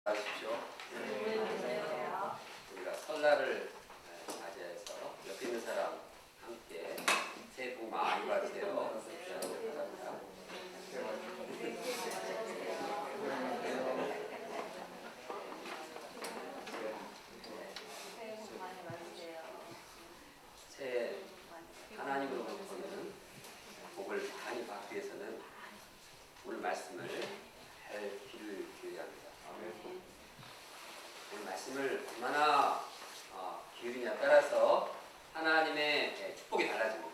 하십시오. 우리가 설날을 맞이해서 옆에 있는 사람 함께 새해 복 많이 받으세요. 바랍니다. 새해 하나님으로부터는 복을 많이 받기 위해서는 오늘 말씀을 잘 귀를 기울여야 합니다. 오늘 말씀을 얼마나 기울이냐에 따라서 하나님의 축복이 달라집니다.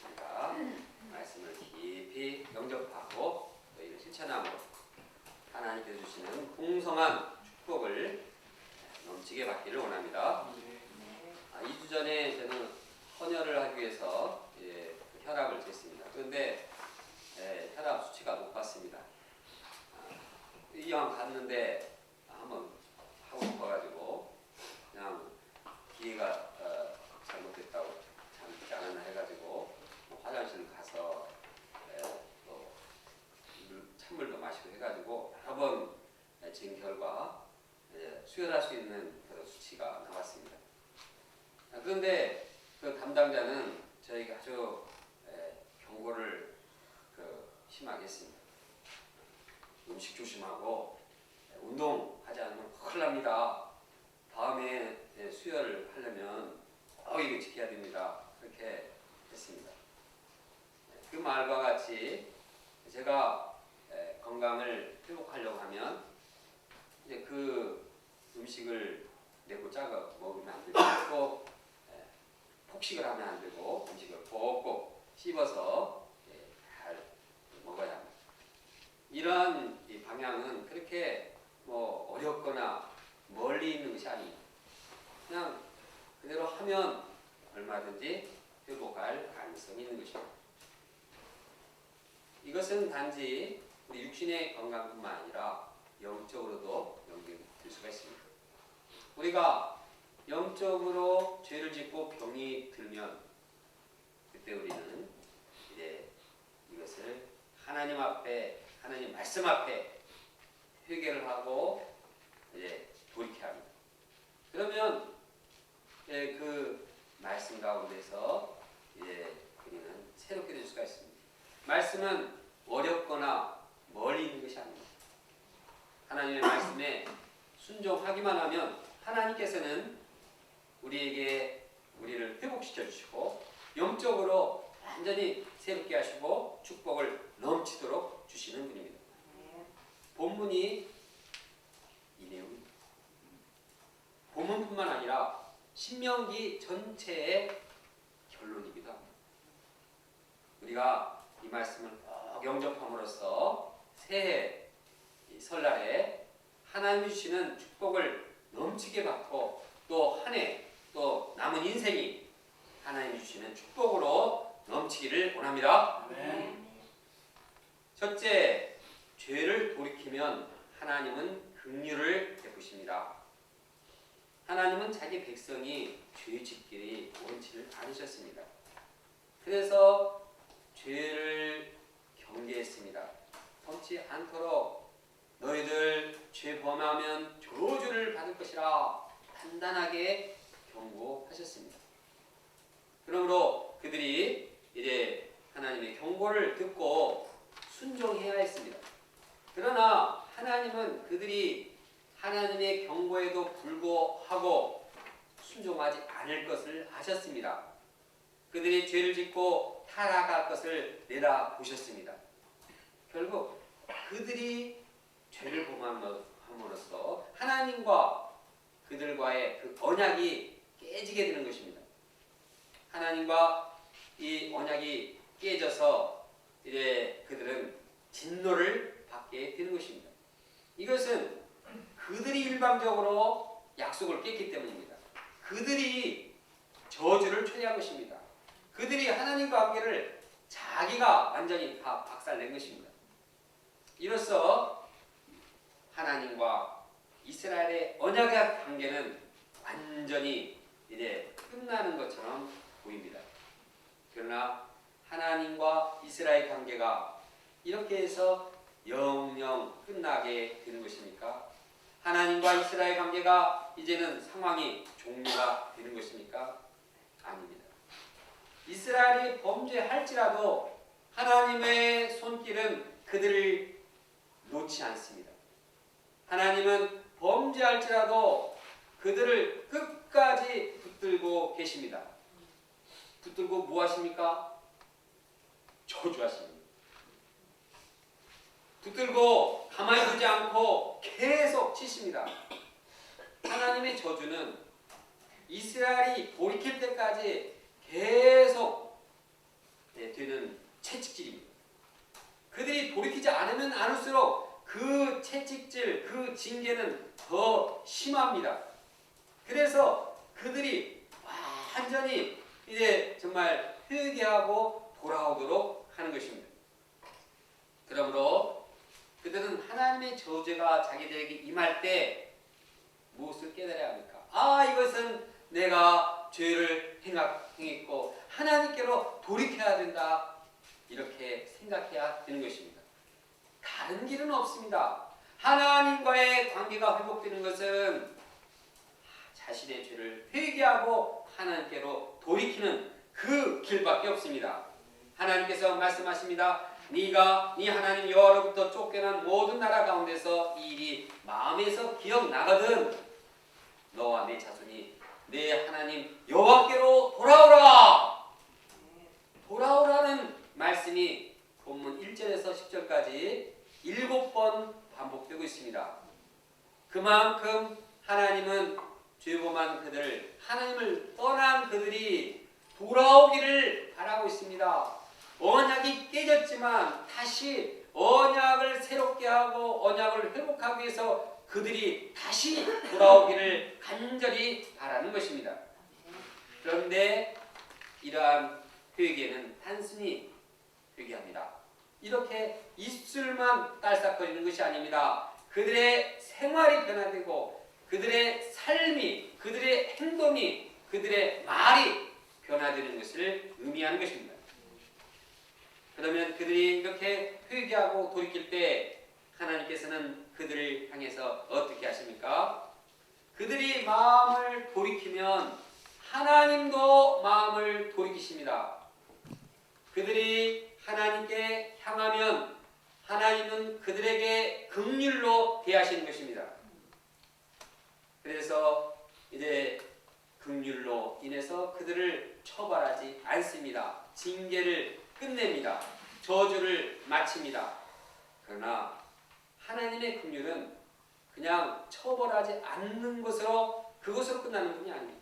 우리가 말씀을 깊이 영접하고 너희를 실천함으로 하나님께서 주시는 풍성한 축복을 넘치게 받기를 원합니다. 2주 전에 저는 헌혈을 하기 위해서 혈압을 쟀습니다. 그런데 혈압 수치가 높았습니다. 이왕 갔는데 한번 하고 싶어가지고 그냥 기회가 잘못됐다고 잘못되지 않았나 해가지고 화장실 가서 또 찬물도 마시고 해가지고 여러 번 잰 결과 수혈할 수 있는 그런 수치가 나왔습니다. 그런데 그 담당자는 저에게 아주 경고를 심하게 했습니다. 음식 조심하고 운동하지 않으면 큰일 납니다. 다음에 수혈을 하려면 이거 지켜야 됩니다. 그렇게 했습니다. 그 말과 같이 제가 건강을 회복하려고 하면 이제 그 음식을 내고 짜고 먹으면 안 되고 또 폭식을 하면 안 되고 음식을 꼭꼭 씹어서 잘 먹어야 합니다. 이러한 이 방향은 그렇게 어렵거나 멀리 있는 것이 아닙니다. 그냥 그대로 하면 얼마든지 회복할 가능성이 있는 것입니다. 이것은 단지 우리 육신의 건강뿐만 아니라 영적으로도 연결될 수가 있습니다. 우리가 영적으로 죄를 짓고 병이 들면 그때 우리는 이제 이것을 하나님 앞에 하나님 말씀 앞에 회개를 하고 이제 돌이켜야 합니다. 그러면 그 말씀 가운데서 이제 우리는 새롭게 될 수가 있습니다. 말씀은 어렵거나 멀리 있는 것이 아닙니다. 하나님의 말씀에 순종하기만 하면 하나님께서는 우리를 회복시켜 주시고 영적으로 완전히 새롭게 하시고 축복을 넘치도록 주시는 분입니다. 본문이 이 내용입니다. 본문뿐만 아니라 신명기 전체의 결론이기도 합니다. 우리가 이 말씀을 꼭 영접함으로써 새해 설날에 하나님이 주시는 축복을 넘치게 받고 또 한 해 또 남은 인생이 하나님이 주시는 축복으로 넘치기를 원합니다. 첫째, 죄를 돌이키면 하나님은 긍휼을 베푸십니다. 하나님은 자기 백성이 죄 짓기를 원치를 않으셨습니다. 그래서 죄를 경계했습니다. 범치 않도록 너희들 죄 범하면 저주를 받을 것이라 단단하게 경고하셨습니다. 그러므로 그들이 이제 하나님의 경고를 듣고 순종해야 했습니다. 그러나 하나님은 그들이 하나님의 경고에도 불구하고 순종하지 않을 것을 아셨습니다. 그들이 죄를 짓고 타락할 것을 내다보셨습니다. 결국 그들이 죄를 범함으로써 하나님과 그들과의 그 언약이 깨지게 되는 것입니다. 하나님과 이 언약이 깨져서 이제 그들은 진노를 받게 되는 것입니다. 이것은 그들이 일방적으로 약속을 깼기 때문입니다. 그들이 저주를 초래한 것입니다. 그들이 하나님과 관계를 자기가 완전히 다 박살낸 것입니다. 이로써 하나님과 이스라엘의 언약의 관계는 완전히 이제 끝나는 것처럼 보입니다. 그러나 하나님과 이스라엘 관계가 이렇게 해서 영영 끝나게 되는 것입니까? 하나님과 이스라엘 관계가 이제는 상황이 종료가 되는 것입니까? 아닙니다. 이스라엘이 범죄할지라도 하나님의 손길은 그들을 놓지 않습니다. 하나님은 범죄할지라도 그들을 끝까지 붙들고 계십니다. 붙들고 뭐 하십니까? 저주하십니다. 붙들고 가만히 두지 않고 계속 치십니다. 하나님의 저주는 이스라엘이 돌이킬 때까지 계속 되는 채찍질입니다. 그들이 돌이키지 않으면 않을수록 그 채찍질, 그 징계는 더 심합니다. 그래서 그들이 완전히 이제 정말 회개하고 돌아오도록 하는 것입니다. 그러므로 그들은 하나님의 저주가 자기들에게 임할 때 무엇을 깨달아야 합니까? 이것은 내가 죄를 행했고 하나님께로 돌이켜야 된다. 이렇게 생각해야 되는 것입니다. 다른 길은 없습니다. 하나님과의 관계가 회복되는 것은 자신의 죄를 회개하고 하나님께로 돌이키는 그 길밖에 없습니다. 하나님께서 말씀하십니다. 네가 네 하나님 여호와로부터 쫓겨난 모든 나라 가운데서 이 일이 마음에서 기억나거든 너와 네 자손이 내 하나님 여호와께로 돌아오라. 돌아오라는 말씀이 본문 1절에서 10절까지 7번 반복되고 있습니다. 그만큼 하나님은 죄범한 그들, 하나님을 떠난 그들이 돌아오기를 바라고 있습니다. 언약이 깨졌지만 다시 언약을 새롭게 하고 언약을 회복하기 위해서 그들이 다시 돌아오기를 간절히 바라는 것입니다. 그런데 이러한 회개는 단순히 회개합니다. 이렇게 입술만 딸싹거리는 것이 아닙니다. 그들의 생활이 변화되고 그들의 삶이, 그들의 행동이, 그들의 말이 변화되는 것을 의미하는 것입니다. 그러면 그들이 이렇게 회개하고 돌이킬 때 하나님께서는 그들을 향해서 어떻게 하십니까? 그들이 마음을 돌이키면 하나님도 마음을 돌이키십니다. 그들이 하나님께 향하면 하나님은 그들에게 긍휼로 대하시는 것입니다. 그래서 이제 긍휼로 인해서 그들을 처벌하지 않습니다. 징계를 끝냅니다. 저주를 마칩니다. 그러나 하나님의 긍휼은 그냥 처벌하지 않는 것으로 그것으로 끝나는 분이 아닙니다.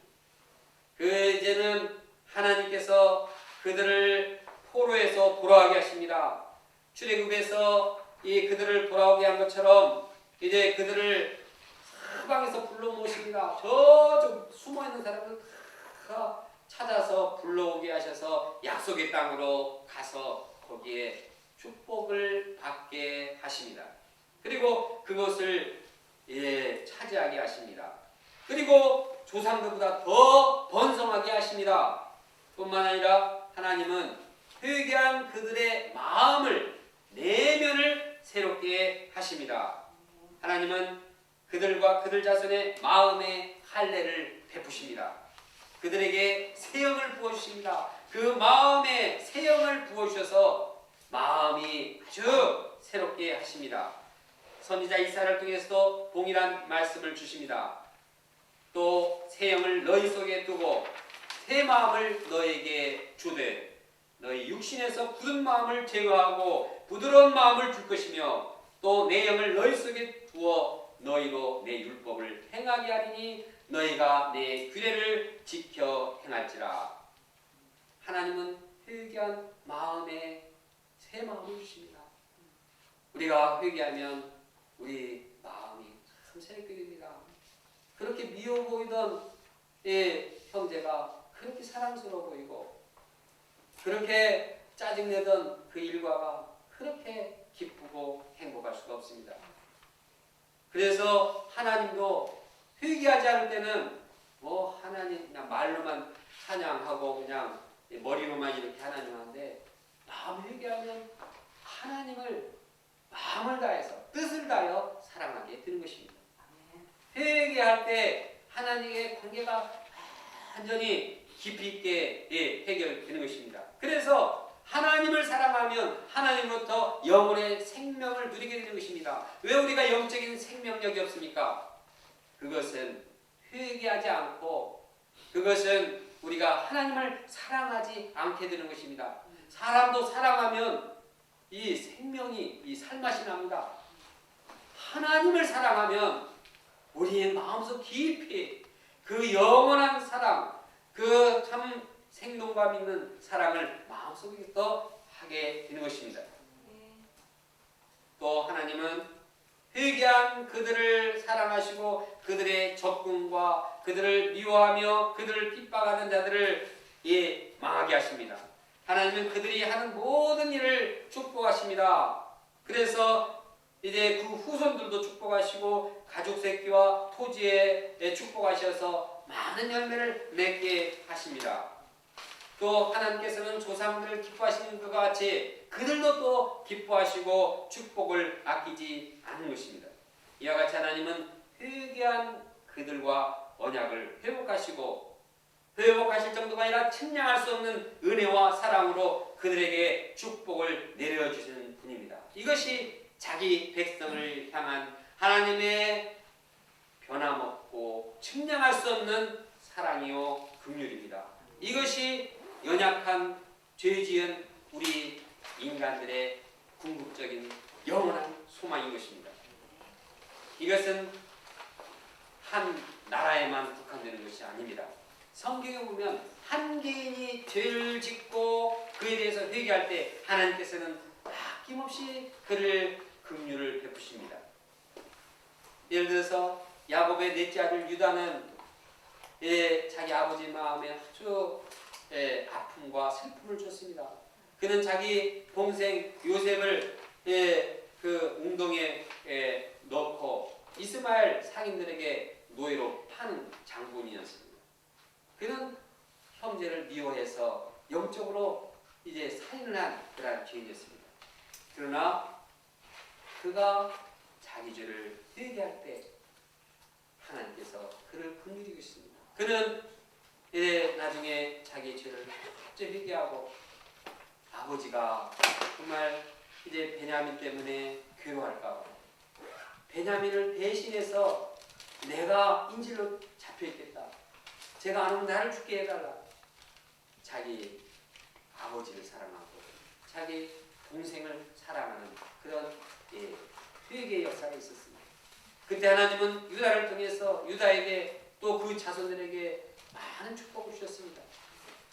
이제는 하나님께서 그들을 포로에서 돌아오게 하십니다. 출애굽에서 그들을 돌아오게 한 것처럼 이제 그들을 사방에서 불러 모십니다. 저 숨어 있는 사람을 다 찾아서 불러오게 하셔서 약속의 땅으로 가서 거기에 축복을 받게 하십니다. 그리고 그것을 차지하게 하십니다. 그리고 조상들보다 더 번성하게 하십니다. 뿐만 아니라 하나님은 회개한 그들의 마음을, 내면을 새롭게 하십니다. 하나님은 그들과 그들 자손의 마음의 할례를 베푸십니다. 그들에게 새 영을 부어주십니다. 그 마음에 새 영을 부어주셔서 마음이 아주 새롭게 하십니다. 선지자 이사야를 통해서도 동일한 말씀을 주십니다. 또 새 영을 너희 속에 두고 새 마음을 너에게 주되 너희 육신에서 굳은 마음을 제거하고 부드러운 마음을 줄 것이며 또 내 영을 너희 속에 두어 너희로 내 율법을 행하게 하리니 너희가 내 규례를 지켜 행할지라. 하나님은 회개한 마음에 새 마음을 주십니다. 우리가 회개하면 우리 마음이 참 새롭게 됩니다. 그렇게 미워 보이던 형제가 그렇게 사랑스러워 보이고 그렇게 짜증내던 그 일과가 그렇게 기쁘고 행복할 수가 없습니다. 그래서 하나님도 회개하지 않을 때는 하나님 그냥 말로만 찬양하고 그냥 머리로만 이렇게 하나님 하는데 마음 회개하면 하나님을 마음을 다해서 뜻을 다하여 사랑하게 되는 것입니다. 회개할 때 하나님의 관계가 완전히 깊이 있게 해결되는 것입니다. 그래서 하나님을 사랑하면 하나님부터 영혼의 생명을 누리게 되는 것입니다. 왜 우리가 영적인 생명력이 없습니까? 그것은 회개하지 않고, 그것은 우리가 하나님을 사랑하지 않게 되는 것입니다. 사람도 사랑하면 이 생명이, 이 살맛이 납니다. 하나님을 사랑하면 우리의 마음속 깊이 그 영원한 사랑, 그 참 생동감 있는 사랑을 마음속에서 하게 되는 것입니다. 또 하나님은 회개한 그들을 사랑하시고 그들의 적군과 그들을 미워하며 그들을 핍박하는 자들을 망하게 하십니다. 하나님은 그들이 하는 모든 일을 축복하십니다. 그래서 이제 그 후손들도 축복하시고 가족 새끼와 토지에 축복하셔서 많은 열매를 맺게 하십니다. 또 하나님께서는 조상들을 기뻐하시는 것과 같이 그들도 또 기뻐하시고 축복을 아끼지 않는 것입니다. 이와 같이 하나님은 회개한 그들과 언약을 회복하실 정도가 아니라 측량할 수 없는 은혜와 사랑으로 그들에게 축복을 내려주시는 분입니다. 이것이 자기 백성을 향한 하나님의 변함없고 측량할 수 없는 사랑이요 긍휼입니다. 이것이 연약한 죄지은 우리 인간들의 궁극적인 영원한 소망인 것입니다. 이것은 한 나라에만 국한되는 것이 아닙니다. 성경에 보면 한 개인이 죄를 짓고 그에 대해서 회개할 때 하나님께서는 아낌없이 그를 긍휼을 베푸십니다. 예를 들어서 야곱의 넷째 아들 유다는 자기 아버지 마음에 아주 아픔과 슬픔을 줬습니다. 그는 자기 동생 요셉을 그 웅덩이에 넣고 이스마엘 상인들에게 노예로 파는 장본인이었습니다. 그는 형제를 미워해서 영적으로 이제 살인을 한 그런 죄인이었습니다. 그러나 그가 자기 죄를 회개할 때 하나님께서 그를 긍휼히 여기십니다. 그는 나중에 자기 죄를 어째 회개하고 아버지가 정말 이제 베냐민 때문에 괴로워할까, 베냐민을 대신해서 내가 인질로 잡혀있겠다, 제가 안 오면 나를 죽게 해달라, 자기 아버지를 사랑하고 자기 동생을 사랑하는 그런 회개의 역사가 있었습니다. 그때 하나님은 유다를 통해서 유다에게 또 그 자손들에게 많은 축복을 주셨습니다.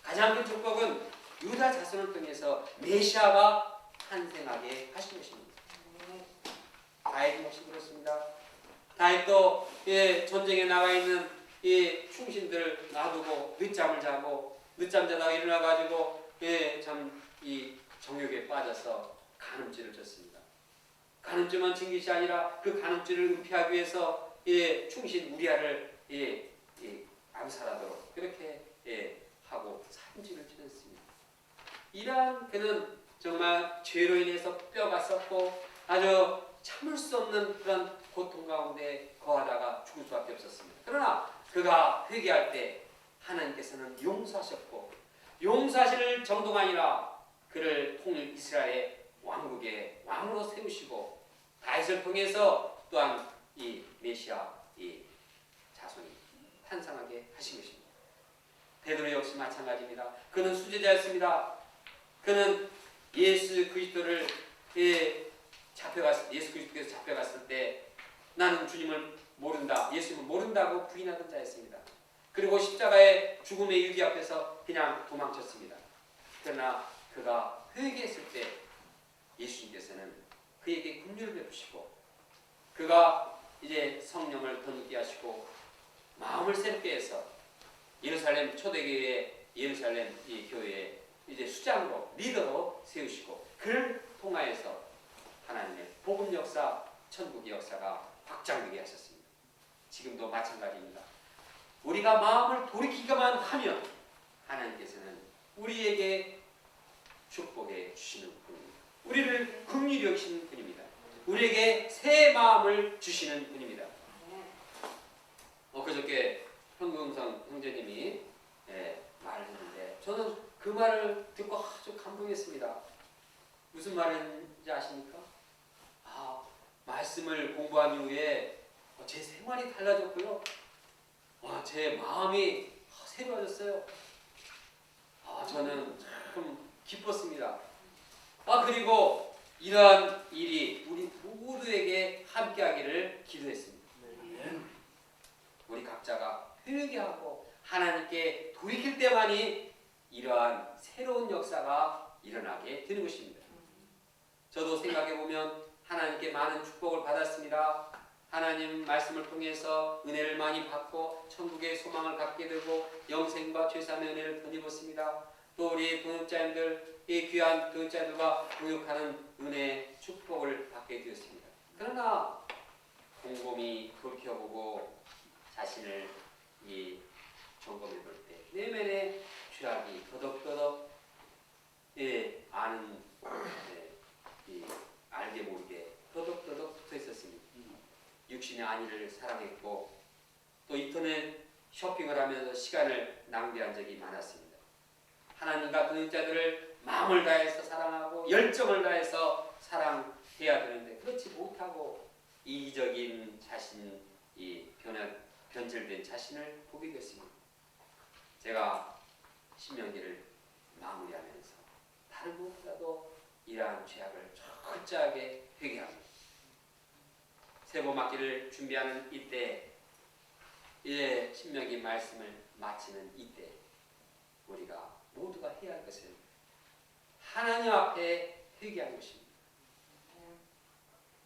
가장 큰 축복은 유다 자손을 통해서 메시아가 탄생하게 하신 것입니다. 다윗 역시 그렇습니다. 다윗도 전쟁에 나가 있는 충신들 놔두고 늦잠을 자고 늦잠 자다가 일어나가지고 참 이 정욕에 빠져서 간음죄를 졌습니다. 간음죄만 진 것이 아니라 그 간음죄를 은폐하기 위해서 충신 우리아를 암살하도록 그렇게 하고 살인죄를 지었습니다. 이러한 그는 정말 죄로 인해서 뼈가 썩고 아주 참을 수 없는 그런 고통 가운데 거하다가 죽을 수밖에 없었습니다. 그러나 그가 회개할 때 하나님께서는 용서하셨고, 용서하실 정도가 아니라 그를 통일 이스라엘의 왕국의 왕으로 세우시고 다윗을 통해서 또한 이 메시아 이 자손이 탄생하게 하신 것입니다. 베드로 역시 마찬가지입니다. 그는 수제자였습니다. 그는 예수 그리스도를 예수 그리스도께서 잡혀갔을 때 나는 주님을 모른다, 예수님을 모른다고 부인하던 자였습니다. 그리고 십자가의 죽음의 유기 앞에서 그냥 도망쳤습니다. 그러나 그가 회개했을 때 예수님께서는 그에게 긍휼을 베푸시고 그가 이제 성령을 덧입게 하시고 마음을 새롭게 해서 예루살렘 초대교회 예루살렘 이 교회에 이제 수장으로 리더로 세우시고 그를 통하여서 하나님의 복음 역사, 천국의 역사가 확장되게 하셨습니다. 지금도 마찬가지입니다. 우리가 마음을 돌이키기만 하면 하나님께서는 우리에게 축복해 주시는 분입니다. 우리를 긍휼히 여기시는 분입니다. 우리에게 새 마음을 주시는 분입니다. 무슨 말인지 아십니까? 말씀을 공부한 이후에 제 생활이 달라졌고요. 제 마음이 새로워졌어요. 저는 참 기뻤습니다. 그리고 이러한 일이 우리 모두에게 함께하기를 기도했습니다. 우리 각자가 회개하고 하나님께 돌이킬 때만이 이러한 새로운 역사가 일어나게 되는 것입니다. 저도 생각해보면 하나님께 많은 축복을 받았습니다. 하나님 말씀을 통해서 은혜를 많이 받고 천국의 소망을 갖게 되고 영생과 죄사함의 은혜를 덧입었습니다. 또 우리 동역자님들, 이 귀한 동역자들과 동역하는 은혜 축복을 받게 되었습니다. 그러나 곰곰이 돌이켜보고 자신을 점검해 볼 때 내면의 죄악이 더덕더덕 아는 알게 모르게 더덕더덕 붙어 있었습니다. 육신의 안위를 사랑했고 또 인터넷 쇼핑을 하면서 시간을 낭비한 적이 많았습니다. 하나님과 동역자들을 마음을 다해서 사랑하고 열정을 다해서 사랑해야 되는데 그렇지 못하고 이기적인 자신, 변질된 자신을 보게 됐습니다. 제가 신명기를 마무리하면서 다른 무엇보다도 이러한 죄악을 철저하게 회개합니다. 세보 맞기를 준비하는 이때, 신명기 말씀을 마치는 이때 우리가 모두가 해야 할 것은 하나님 앞에 회개하는 것입니다.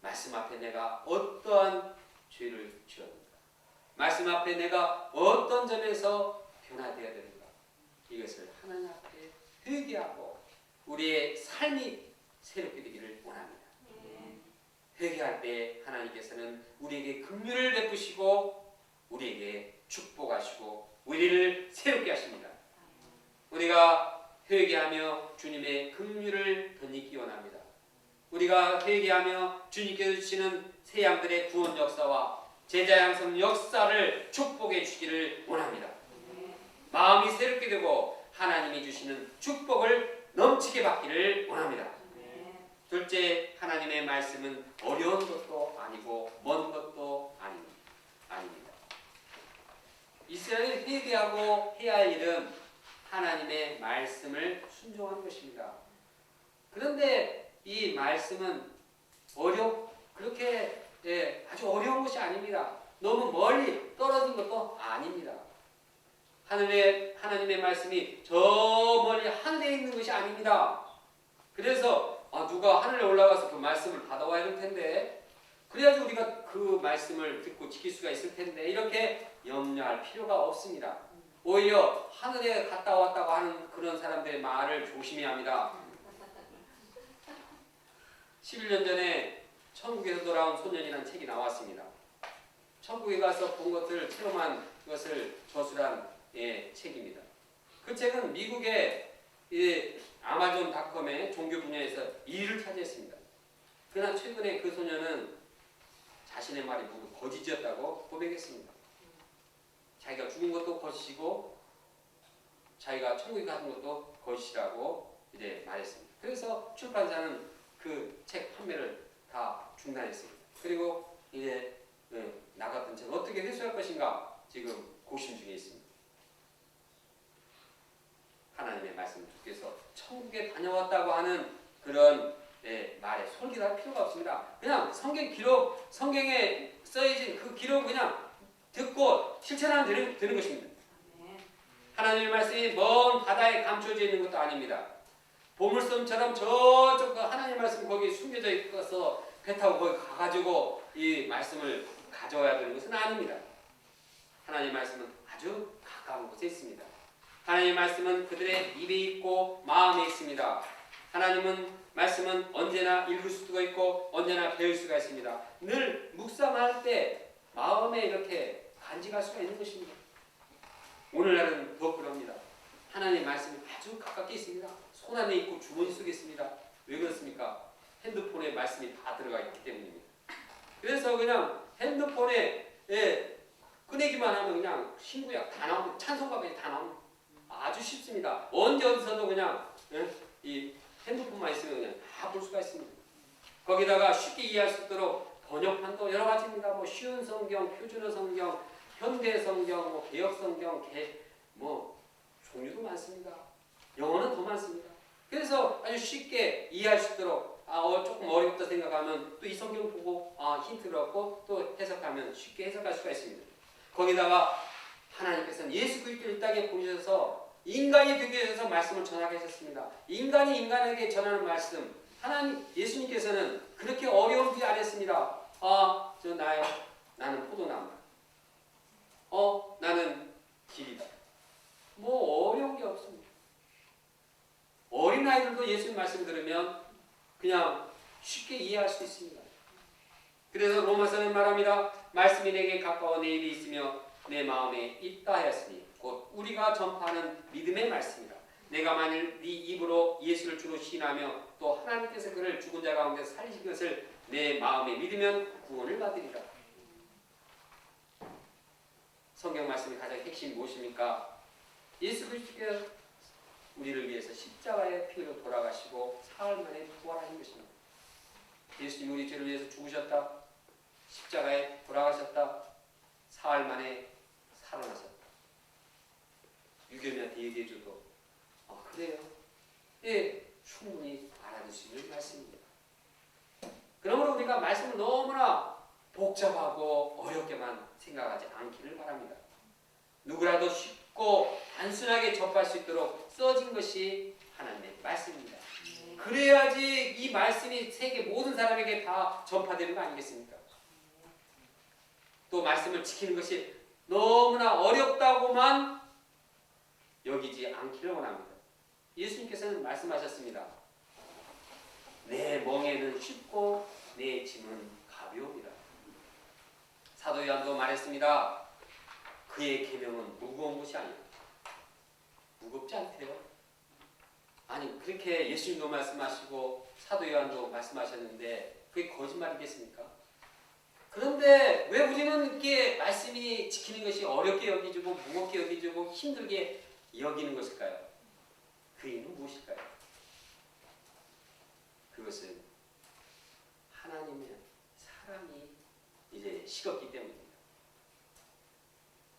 말씀 앞에 내가 어떠한 죄를 지었는가? 말씀 앞에 내가 어떤 점에서 변화되어야 되는가? 이것을 하나님 앞에 회개하고 우리의 삶이 새롭게 되기를 원합니다. 회개할 때 하나님께서는 우리에게 긍휼을 베푸시고 우리에게 축복하시고 우리를 새롭게 하십니다. 우리가 회개하며 주님의 긍휼을 덧입기 원합니다. 우리가 회개하며 주님께서 주시는 새 양들의 구원 역사와 제자 양성 역사를 축복해 주시기를 원합니다. 마음이 새롭게 되고 하나님이 주시는 축복을 넘치게 받기를 원합니다. 둘째, 하나님의 말씀은 어려운 것도 아니고 먼 것도 아닙니다. 이스라엘이 회개하고 해야 할 일은 하나님의 말씀을 순종하는 것입니다. 그런데 이 말씀은 그렇게 아주 어려운 것이 아닙니다. 너무 멀리 떨어진 것도 아닙니다. 하나님의 말씀이 저 멀리 하늘에 있는 것이 아닙니다. 그래서 누가 하늘에 올라가서 그 말씀을 받아와야 될 텐데 그래야지 우리가 그 말씀을 듣고 지킬 수가 있을 텐데 이렇게 염려할 필요가 없습니다. 오히려 하늘에 갔다 왔다고 하는 그런 사람들의 말을 조심해야 합니다. 11년 전에 천국에서 돌아온 소년이라는 책이 나왔습니다. 천국에 가서 본 것을 체험한 것을 저술한 책입니다. 그 책은 미국의 아마존닷컴의 종교 분야에서 2위를 차지했습니다. 그러나 최근에 그 소년은 자신의 말이 모두 거짓이었다고 고백했습니다. 자기가 죽은 것도 거짓이고 자기가 천국에 가는 것도 거짓이라고 말했습니다. 그래서 출판사는 그 책 판매를 다 중단했습니다. 그리고 나갔던 책을 어떻게 회수할 것인가 지금 고심 중에 있습니다. 하나님의 말씀을 듣기 위해서 천국에 다녀왔다고 하는 그런 말에 솔깃할 필요가 없습니다. 그냥 성경에 써있는 그 기록 그냥 듣고 실천하면 되는 것입니다. 하나님의 말씀이 먼 바다에 감춰져 있는 것도 아닙니다. 보물섬처럼 저쪽 하나님의 말씀이 거기 숨겨져 있어서 배 타고 거기 가가지고 이 말씀을 가져와야 되는 것은 아닙니다. 하나님의 말씀은 아주 가까운 곳에 있습니다. 하나님의 말씀은 그들의 입에 있고 마음에 있습니다. 하나님은 말씀은 언제나 읽을 수가 있고 언제나 배울 수가 있습니다. 늘 묵상할 때 마음에 이렇게 간직할 수가 있는 것입니다. 오늘날은 더 그럽니다. 하나님의 말씀이 아주 가깝게 있습니다. 손 안에 있고 주머니 속에 있습니다. 왜 그렇습니까? 핸드폰에 말씀이 다 들어가 있기 때문입니다. 그래서 그냥 핸드폰에 꺼내기만 하면 그냥 신구약 다 나옵니다. 찬송가까지 다 나옵니다. 아주 쉽습니다. 언제 어디서도 그냥 이 핸드폰만 있으면 그냥 다 볼 수가 있습니다. 거기다가 쉽게 이해할 수 있도록 번역판도 여러 가지입니다. 뭐 쉬운 성경, 표준어 성경, 현대 성경, 뭐 개역 성경, 뭐 종류도 많습니다. 영어는 더 많습니다. 그래서 아주 쉽게 이해할 수 있도록 조금 어렵다 생각하면 또 이 성경 보고 힌트를 얻고 또 해석하면 쉽게 해석할 수가 있습니다. 거기다가 하나님께서는 예수 그리스도를 이 땅에 보내셔서 인간이 되게 하셔서 말씀을 전하게 하셨습니다. 인간이 인간에게 전하는 말씀, 하나님 예수님께서는 그렇게 어려운 일 안 했습니다. 저 나요. 나는 포도나무다. 나는 길이다. 뭐 어려운 게 없습니다. 어린아이들도 예수님 말씀 들으면 그냥 쉽게 이해할 수 있습니다. 그래서 로마서는 말합니다. 말씀이 내게 가까워 내 입에 있으며 내 마음에 있다 하였으니 곧 우리가 전파하는 믿음의 말씀이다. 내가 만일 네 입으로 예수를 주로 시인하며 또 하나님께서 그를 죽은 자 가운데 살리신 것을 내 마음에 믿으면 구원을 받으리라. 성경 말씀의 가장 핵심이 무엇입니까? 예수 그리스도께서 우리를 위해서 십자가의 피로 돌아가시고 사흘 만에 부활하신 것입니다. 예수님 우리 죄를 위해서 죽으셨다. 십자가에 돌아가셨다. 사흘 만에 살아나셨다. 유교인한테 얘기해줘도 그래요? 예, 충분히 알아들 수 있는 말씀입니다. 그러므로 우리가 말씀을 너무나 복잡하고 어렵게만 생각하지 않기를 바랍니다. 누구라도 쉽고 단순하게 접할 수 있도록 써진 것이 하나님의 말씀입니다. 그래야지 이 말씀이 세계 모든 사람에게 다 전파되는 거 아니겠습니까? 또 말씀을 지키는 것이 너무나 어렵다고만 여기지 않기를 원합니다. 예수님께서는 말씀하셨습니다. 내 멍에는 쉽고 내 짐은 가벼우니라. 사도 요한도 말했습니다. 그의 계명은 무거운 것이 아니라 무겁지 않대요. 아니 그렇게 예수님도 말씀하시고 사도 요한도 말씀하셨는데 그게 거짓말이겠습니까? 그런데 왜 우리는 이렇게 말씀이 지키는 것이 어렵게 여기지고 무겁게 여기지고 힘들게 여기는 것일까요? 그 이유는 무엇일까요? 그것은 하나님의 사랑이 이제 식었기 때문입니다.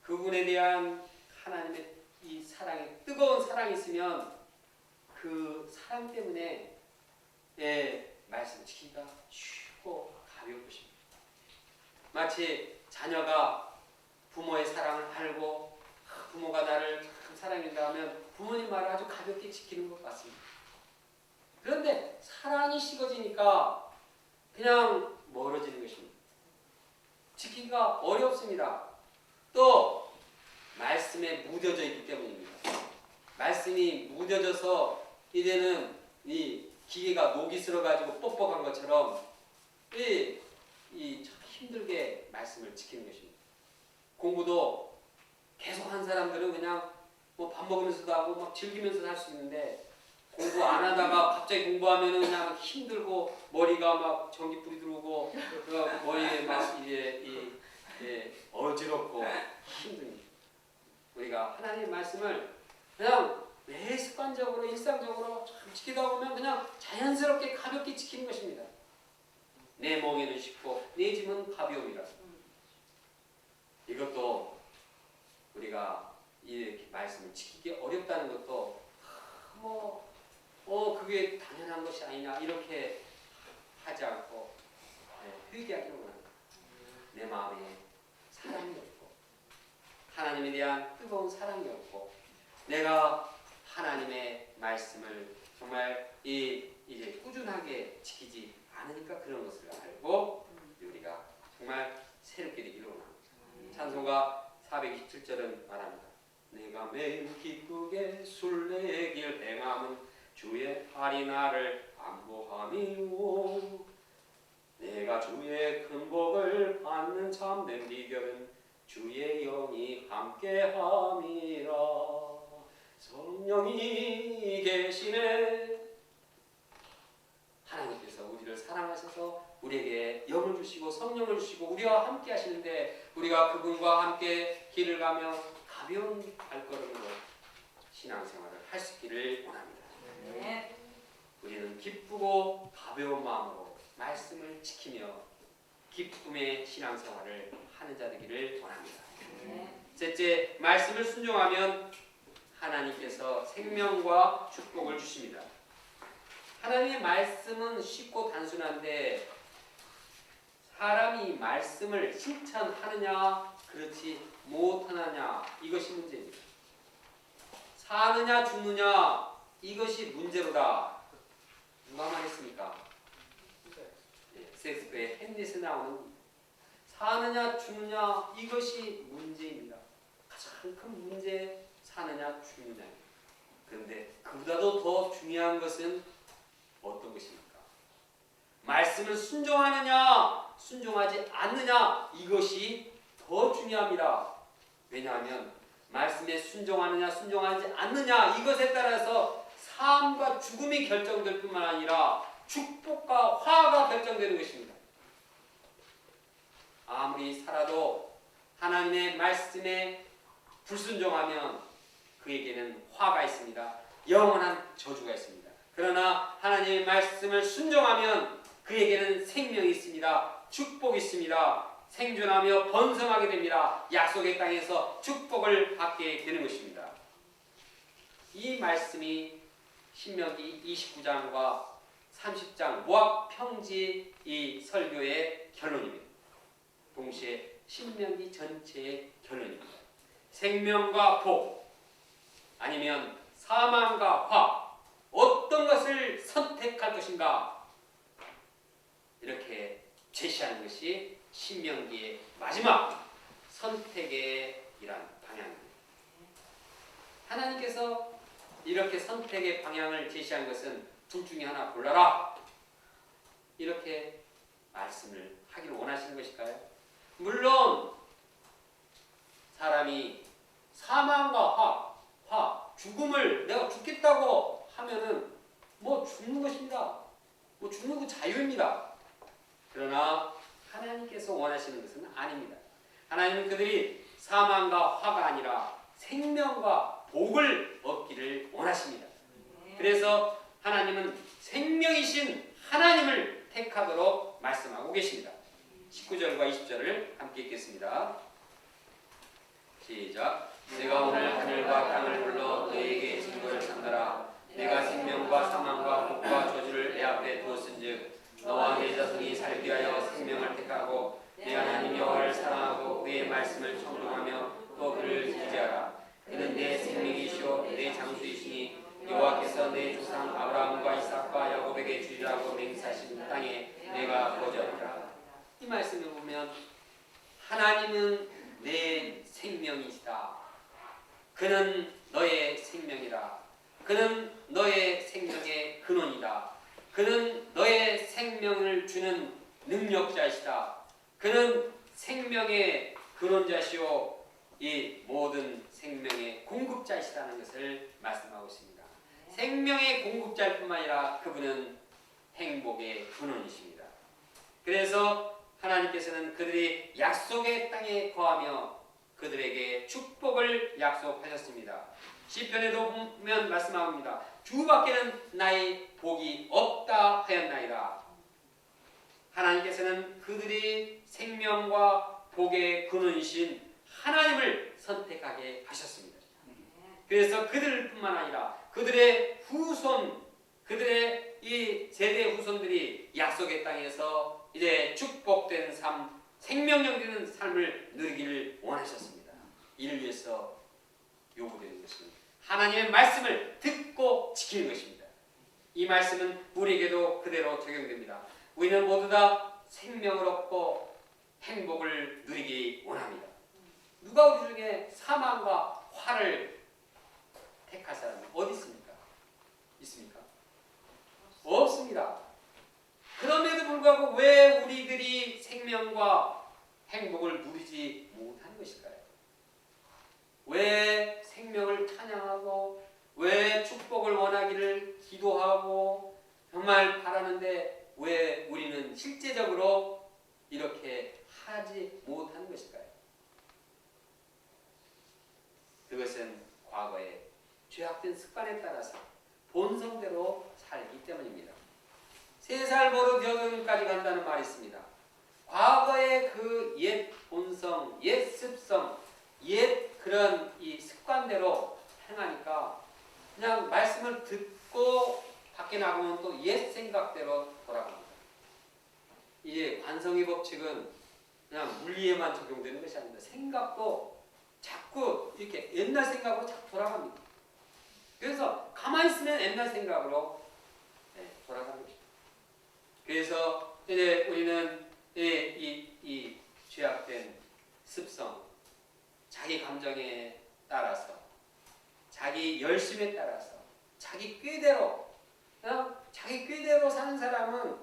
그분에 대한 하나님의 이 사랑이 뜨거운 사랑이 있으면 그 사랑 때문에 말씀 지키기가 쉽고 가벼울 것입니다. 마치 자녀가 부모의 사랑을 알고 부모가 나를 참 사랑한다 하면 부모님 말을 아주 가볍게 지키는 것 같습니다. 그런데 사랑이 식어지니까 그냥 멀어지는 것입니다. 지키기가 어렵습니다. 또 말씀에 무뎌져 있기 때문입니다. 말씀이 무뎌져서 이제는 이 기계가 녹이 쓸어가지고 뻑뻑한 것처럼 참 힘들게 말씀을 지키는 것입니다. 공부도 계속 한 사람들은 그냥 뭐 밥 먹으면서도 하고 막 즐기면서 할 수 있는데 공부 안 하다가 갑자기 공부하면은 그냥 힘들고 머리가 막 전기불이 들어오고 머리에 막 이제 어지럽고 힘듭니다. 우리가 하나님의 말씀을 그냥 매 습관적으로 일상적으로 참 지키다 보면 그냥 자연스럽게 가볍게 지키는 것입니다. 내 멍에는 쉽고 내 짐은 가벼움이라. 이것도 우리가 이렇게 말씀을 지키기 어렵다는 것도 그게 당연한 것이 아니냐 이렇게 하지 않고 회개하기를 원합니다. 내 마음에 사랑이 없고 하나님에 대한 뜨거운 사랑이 없고 내가 하나님의 말씀을 정말 이제 꾸준하게 지키지 않으니까 그런 것을 알고 우리가 정말 새롭게 되기를 원합니다. 찬송가 427절은 말합니다. 내가 매일 기쁘게 술래길 행함은 주의 팔이 나를 안보함이오. 내가 주의 큰 복을 받는 참된 비결은 주의 영이 함께함이라. 성령이 계시네. 하나님께서 우리를 사랑하셔서 우리에게 영을 주시고 성령을 주시고 우리와 함께 하시는데 우리가 그분과 함께 길을 가며 가벼운 발걸음으로 신앙생활을 할 수 있기를 원합니다. 네. 우리는 기쁘고 가벼운 마음으로 말씀을 지키며 기쁨의 신앙생활을 하는 자 되기를 원합니다. 셋째, 말씀을 순종하면 하나님께서 생명과 축복을 주십니다. 하나님의 말씀은 쉽고 단순한데 사람이 말씀을 실천하느냐 그렇지 못하느냐 이것이 문제입니다. 사느냐 죽느냐 이것이 문제로다. 누가 말했습니까? 셰익스피어의 햄릿에 나오는 사느냐 죽느냐 이것이 문제입니다. 가장 큰 문제 사느냐 죽느냐. 그런데 그보다도 더 중요한 것은 어떤 것입니까? 말씀을 순종하느냐 순종하지 않느냐 이것이 더 중요합니다. 왜냐하면 말씀에 순종하느냐 순종하지 않느냐 이것에 따라서 삶과 죽음이 결정될 뿐만 아니라 축복과 화가 결정되는 것입니다. 아무리 살아도 하나님의 말씀에 불순종하면 그에게는 화가 있습니다. 영원한 저주가 있습니다. 그러나 하나님의 말씀을 순종하면 그에게는 생명이 있습니다. 축복이 있습니다. 생존하며 번성하게 됩니다. 약속의 땅에서 축복을 받게 되는 것입니다. 이 말씀이 신명기 29장과 30장 모압 평지 이 설교의 결론입니다. 동시에 신명기 전체의 결론입니다. 생명과 복 아니면 사망과 화 어떤 것을 선택할 것인가 이렇게 제시하는 것이 신명기의 마지막 선택의 이란 방향입니다. 하나님께서 이렇게 선택의 방향을 제시한 것은 둘 중에 하나 골라라 이렇게 말씀을 하기를 원하시는 것일까요? 물론 사람이 사망과 죽음을 내가 죽겠다고 하면은 뭐 죽는 것입니다. 뭐 죽는 거 자유입니다. 그러나 하나님께서 원하시는 것은 아닙니다. 하나님은 그들이 사망과 화가 아니라 생명과 복을 얻기를 원하십니다. 그래서 하나님은 생명이신 하나님을 택하도록 말씀하고 계십니다. 19절과 20절을 함께 읽겠습니다. 시작. 내가 오늘 하늘과 땅을 불러 너희에게 증거를 삼가라. 내가 생명과 사망과 복과 저주를 내 앞에 두었은즉 너와 내 자손이 살기 위하여 생명을 택하고 내 하나님 여호와를 사랑하고 그의 말씀을 청종하며 또 그를 지지하라. 그는 내 생명이시오 내 장수이시니 여호와께서 내 조상 아브라함과 이삭과 야곱에게 주리라고 맹세하신 땅에 내가 거주하리라. 이 말씀을 보면 하나님은 내 생명이시다. 그는 너의 생명이다. 그는 너의 생명의 근원이다. 그는 너의 생명을 주는 능력자이시다. 그는 생명의 근원자시오 이 모든 생명의 공급자이시다는 것을 말씀하고 있습니다. 생명의 공급자일 뿐만 아니라 그분은 행복의 근원이십니다. 그래서 하나님께서는 그들이 약속의 땅에 거하며 그들에게 축복을 약속하셨습니다. 시편에도 보면 말씀합니다. 주밖에는 나의 복이 없다 하였나이다. 하나님께서는 그들이 생명과 복의 근원이신 하나님을 선택하게 하셨습니다. 그래서 그들뿐만 아니라 그들의 후손, 그들의 이 세대 후손들이 약속의 땅에서 이제 축복된 삶, 생명력 되는 삶을 누리기를 원하셨습니다. 이를 위해서 요구되는 것은 하나님의 말씀을 듣고 지키는 것입니다. 이 말씀은 우리에게도 그대로 적용됩니다. 우리는 모두 다 생명을 얻고 행복을 누리기 원합니다. 누가 우리 중에 사망과 화를 택할 사람이 어디 있습니까? 있습니까? 없습니다. 그럼에도 불구하고 왜 우리들이 생명과 행복을 누리지 못하는 것일까요? 왜 생명을 찬양하고 왜 축복을 원하기를 기도하고 정말 바라는데 왜 우리는 실제적으로 이렇게 하지 못하는 것일까요? 그것은 과거의 죄악된 습관에 따라서 본성대로 살기 때문입니다. 3살 버릇 8까지 간다는 말이 있습니다. 과거의 그 옛 본성, 옛 습성, 옛 그런 이 습관대로 행하니까 그냥 말씀을 듣고 밖에 나가면 또 옛 생각대로 돌아갑니다. 이제 관성의 법칙은 그냥 물리에만 적용되는 것이 아닙니다. 생각도 자꾸 이렇게 옛날 생각으로 자꾸 돌아갑니다. 그래서 가만히 있으면 옛날 생각으로 돌아가는 것입니다. 그래서 이제 우리는 이 죄악된 습성, 자기 감정에 따라서, 자기 열심에 따라서, 자기 꾀대로, 자기 꾀대로 사는 사람은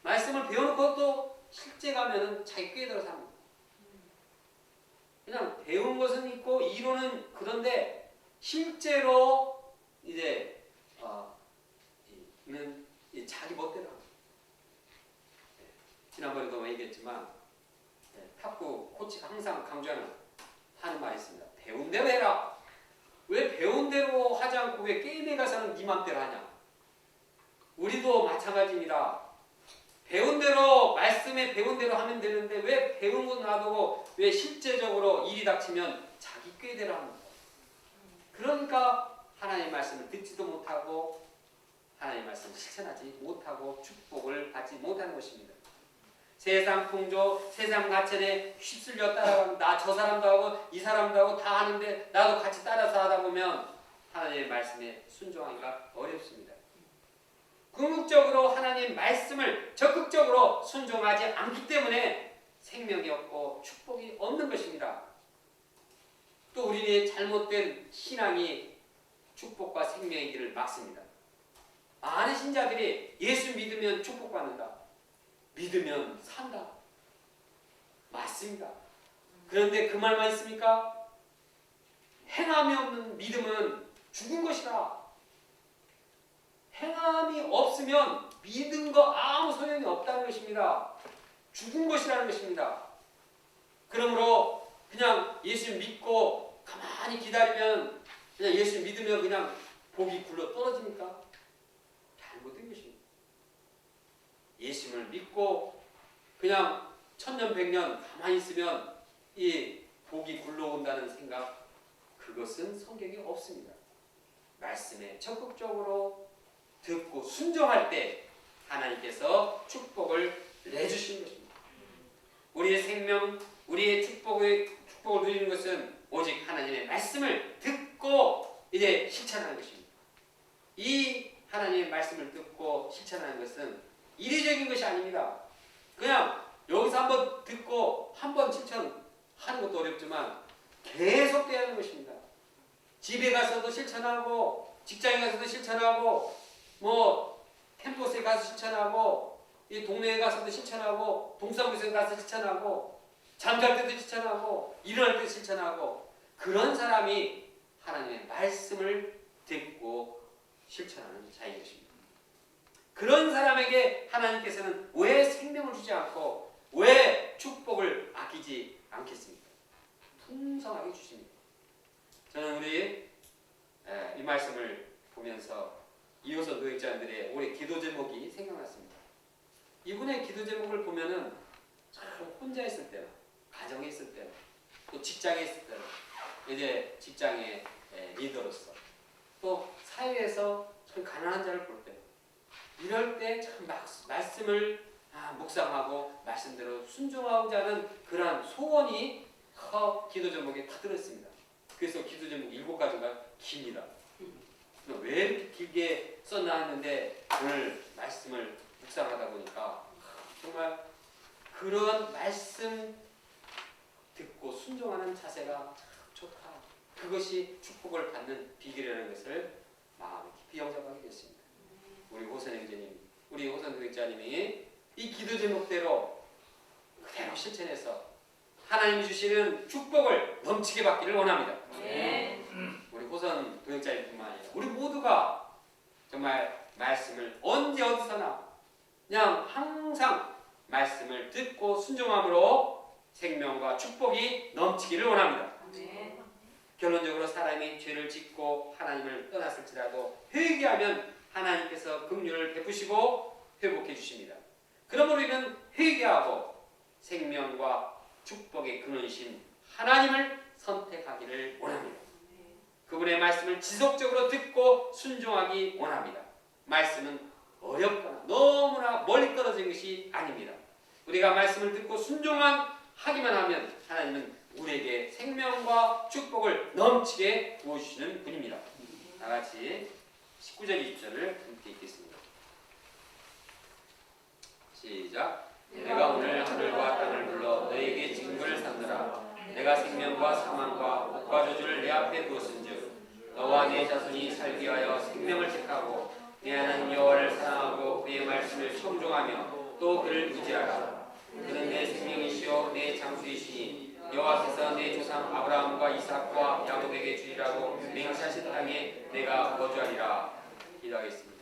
말씀을 배워놓고 또 실제 가면은 자기 꾀대로 삽니다. 그냥 배운 것은 있고 이론은 그런데 실제로 이제 자기 멋대로 합니다. 지난번에도 얘기했지만 탁구 코치가 항상 강조하는 말이 있습니다. 배운 대로 해라. 왜 배운 대로 하지 않고 왜 게임에 가서는 네 맘대로 하냐. 우리도 마찬가지입니다. 배운 대로 말씀에 배운 대로 하면 되는데 왜 배운 건 놔두고 왜 실제적으로 일이 닥치면 자기 꾀대로 합니다. 그러니까 하나님의 말씀을 듣지도 못하고 하나님의 말씀을 실천하지 못하고 축복을 받지 못하는 것입니다. 세상 풍조, 세상 가천에 휩쓸려 따라가면 나 저 사람도 하고 이 사람도 하고 다 하는데 나도 같이 따라서 하다 보면 하나님의 말씀에 순종하기가 어렵습니다. 궁극적으로 하나님의 말씀을 적극적으로 순종하지 않기 때문에 생명이 없고 축복이 없는 것입니다. 또 우리의 잘못된 신앙이 축복과 생명의 길을 막습니다. 많은 신자들이 예수 믿으면 축복받는다. 믿으면 산다. 맞습니다. 그런데 그 말만 있습니까? 행함이 없는 믿음은 죽은 것이다. 행함이 없으면 믿은 거 아무 소용이 없다는 것입니다. 죽은 것이라는 것입니다. 그러므로 그냥 예수 믿고 가만히 기다리면 그냥 예수 믿으면 그냥 복이 굴러 떨어집니까? 잘못된 것입니다. 예수를 믿고 그냥 천년 백년 가만히 있으면 이 복이 굴러온다는 생각, 그것은 성경에 없습니다. 말씀에 적극적으로 듣고 순종할 때 하나님께서 축복을 내주시는 것입니다. 우리의 생명, 우리의 축복을 누리는 것은 오직 하나님의 말씀을 듣고 이제 실천하는 것입니다. 이 하나님의 말씀을 듣고 실천하는 것은 이례적인 것이 아닙니다. 그냥 여기서 한번 듣고 한번 실천하는 것도 어렵지만 계속 돼야 하는 것입니다. 집에 가서도 실천하고 직장에 가서도 실천하고 뭐 캠퍼스에 가서 실천하고 이 동네에 가서도 실천하고 동사무소에 가서 실천하고 잠잘 때도 실천하고 일어날 때도 실천하고 그런 사람이 하나님의 말씀을 듣고 실천하는 자인 것입니다. 그런 사람에게 하나님께서는 왜 생명을 주지 않고 왜 축복을 아끼지 않겠습니까? 풍성하게 주십니다. 저는 우리 이 말씀을 보면서 이호선 노역자들의 올해 기도 제목이 생각났습니다. 이분의 기도 제목을 보면은 혼자 있을 때나 가정에 있을 때나 또 직장에 있을 때나 이제 직장의 리더로서 또 사회에서 참 가난한 자를 볼 때 이럴 때 참 말씀을 묵상하고 말씀대로 순종하고자 하는 그러한 소원이 기도 제목에 다 들어있습니다. 그래서 기도 제목 7가지가 깁니다. 왜 이렇게 길게 써놨는데 오늘 말씀을 묵상하다 보니까 정말 그런 말씀 듣고 순종하는 자세가 참 좋다. 그것이 축복을 받는 비결이라는 것을 마음에 깊이 영접하게 됐습니다. 우리 호선 형제님, 우리 호선 교육자님이 이 기도 제목대로 그대로 실천해서 하나님이 주시는 축복을 넘치게 받기를 원합니다. 네. 우리 호선 교육자님뿐만 아니라 우리 모두가 정말 말씀을 언제 어디서나 그냥 항상 말씀을 듣고 순종함으로 생명과 축복이 넘치기를 원합니다. 네. 결론적으로 사람이 죄를 짓고 하나님을 떠났을지라도 회개하면 하나님께서 긍휼을 베푸시고 회복해 주십니다. 그러므로 우리는 회개하고 생명과 축복의 근원이신 하나님을 선택하기를 원합니다. 그분의 말씀을 지속적으로 듣고 순종하기 원합니다. 말씀은 어렵거나 너무나 멀리 떨어진 것이 아닙니다. 우리가 말씀을 듣고 순종하기만 하면 하나님은 우리에게 생명과 축복을 넘치게 부어주시는 분입니다. 다같이 19절 20절을 함께 읽겠습니다. 시작. 내가 오늘 하늘과 땅을 불러 너에게 증거를 삼느라 내가 생명과 사망과 복과 저주를 내 앞에 두었은즉 너와 내 자손이 살기 위하여 생명을 택하고 내 하나님 여호와를 사랑하고 그의 말씀을 청종하며 또 그를 의지하라. 그는 내 생명이시요 내 장수이시니 여호와께서 내 조상 아브라함과 이삭과 야곱에게 주리라고 맹세하신 땅에 내가 거주하리라. 기도하겠습니다.